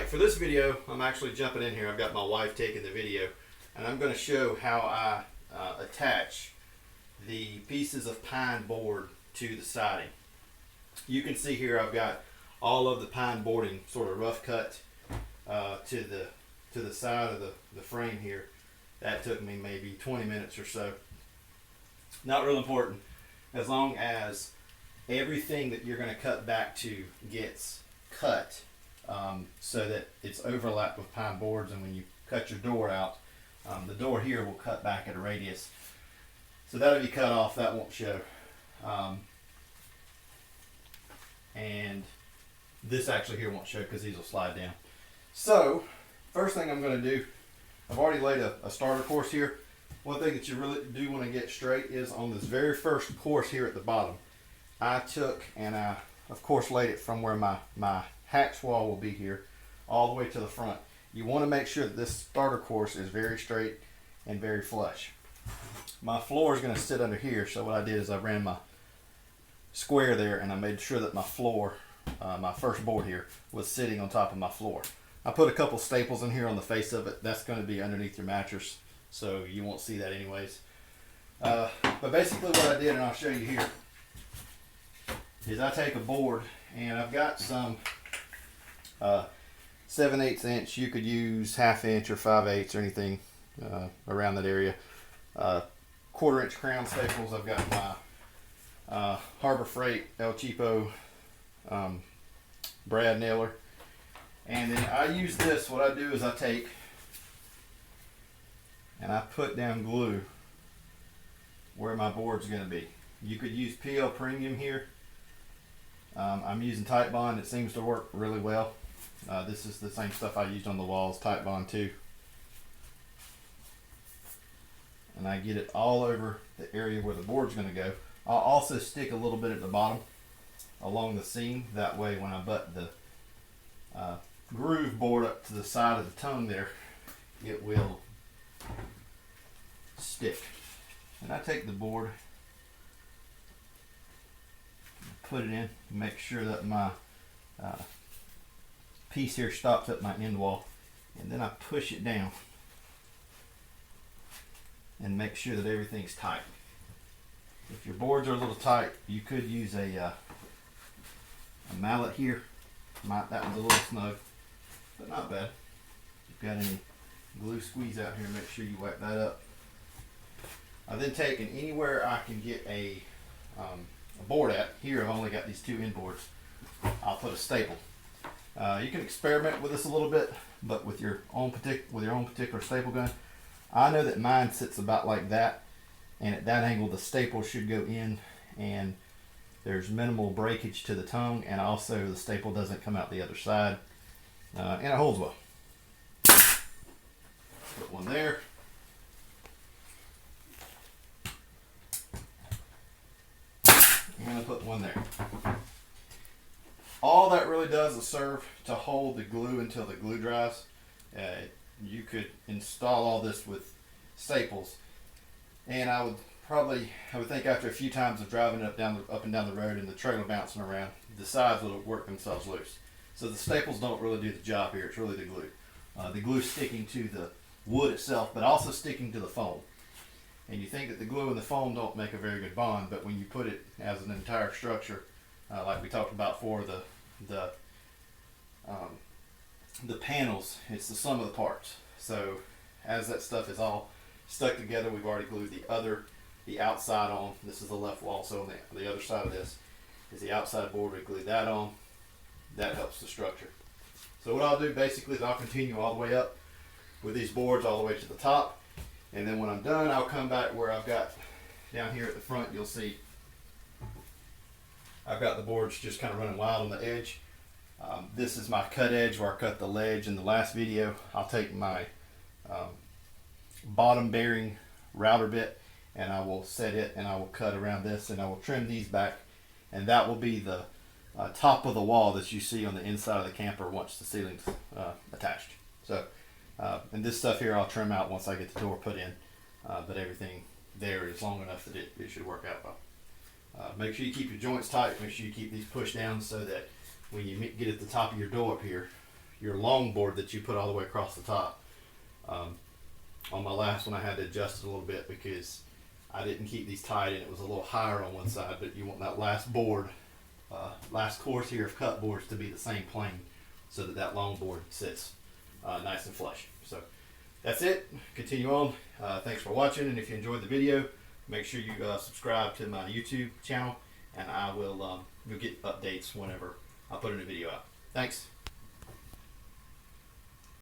for this video, I'm actually jumping in here. I've got my wife taking the video, and I'm going to show how I attach the pieces of pine board to the siding. You can see here I've got all of the pine boarding sort of rough cut to the side of the frame here. That took me maybe 20 minutes or so. Not real important, as long as everything that you're going to cut back to gets cut so that it's overlapped with pine boards, and when you cut your door out, the door here will cut back at a radius. So that'll be cut off, that won't show. And this actually here won't show because these will slide down. So, first thing I'm going to do, I've already laid a starter course here. One thing that you really do want to get straight is on this very first course here at the bottom. I took and I, of course, laid it from where my hatch wall will be here all the way to the front. You want to make sure that this starter course is very straight and very flush. My floor is going to sit under here, so what I did is I ran my square there and I made sure that my floor, my first board here, was sitting on top of my floor. I put a couple staples in here on the face of it. That's going to be underneath your mattress, so you won't see that anyways. But basically what I did, and I'll show you here, is I take a board, and I've got some 7/8 inch. You could use 1/2 inch or 5/8 or anything around that area. 1/4 inch crown staples. I've got my Harbor Freight El Cheapo brad nailer. And then I use this, what I do is I take and I put down glue where my board's going to be. You could use PL Premium here. I'm using Type Bond. It seems to work really well. This is the same stuff I used on the walls, Type Bond 2. And I get it all over the area where the board's going to go. I'll also stick a little bit at the bottom along the seam. That way when I butt the groove board up to the side of the tongue there, it will stick. And I take the board, put it in, make sure that my piece here stops at my end wall, and then I push it down and make sure that everything's tight. If your boards are a little tight, you could use a mallet here. That one's a little snug, but not bad. If you've got any glue squeeze out here, make sure you wipe that up. I've then taken anywhere I can get a board at. Here I've only got these 2 end boards. I'll put a staple. You can experiment with this a little bit, but with your own particular staple gun. I know that mine sits about like that, and at that angle the staple should go in, and there's minimal breakage to the tongue, and also the staple doesn't come out the other side, and it holds well. Put one there. I'm going to put one there. All that really does is serve to hold the glue until the glue dries. You could install all this with staples, and I would think after a few times of driving up and down the road and the trailer bouncing around, the sides will work themselves loose. So the staples don't really do the job here. It's really the glue. The glue sticking to the wood itself, but also sticking to the foam. And you think that the glue and the foam don't make a very good bond, but when you put it as an entire structure, like we talked about for the panels, it's the sum of the parts. So as that stuff is all stuck together, we've already glued the outside on. This is the left wall, so on the other side of this is the outside board. We glue that on. That helps the structure. So what I'll do basically is I'll continue all the way up with these boards all the way to the top, and then when I'm done, I'll come back where I've got down here at the front. You'll see I've got the boards just kind of running wild on the edge. This is my cut edge where I cut the ledge in the last video. I'll take my bottom bearing router bit and I will set it, and I will cut around this, and I will trim these back, and that will be the top of the wall that you see on the inside of the camper once the ceiling's attached. So and this stuff here I'll trim out once I get the door put in, but everything there is long enough that it should work out well. Make sure you keep your joints tight. Make sure you keep these pushed down so that when you get at the top of your door up here, your long board that you put all the way across the top. On my last one I had to adjust it a little bit because I didn't keep these tight and it was a little higher on one side, but you want that last board, last course here of cut boards to be the same plane so that that long board sits nice and flush. So that's it. Continue on. Thanks for watching, and if you enjoyed the video, make sure you subscribe to my YouTube channel, and I will you'll get updates whenever I put a new video out. Thanks.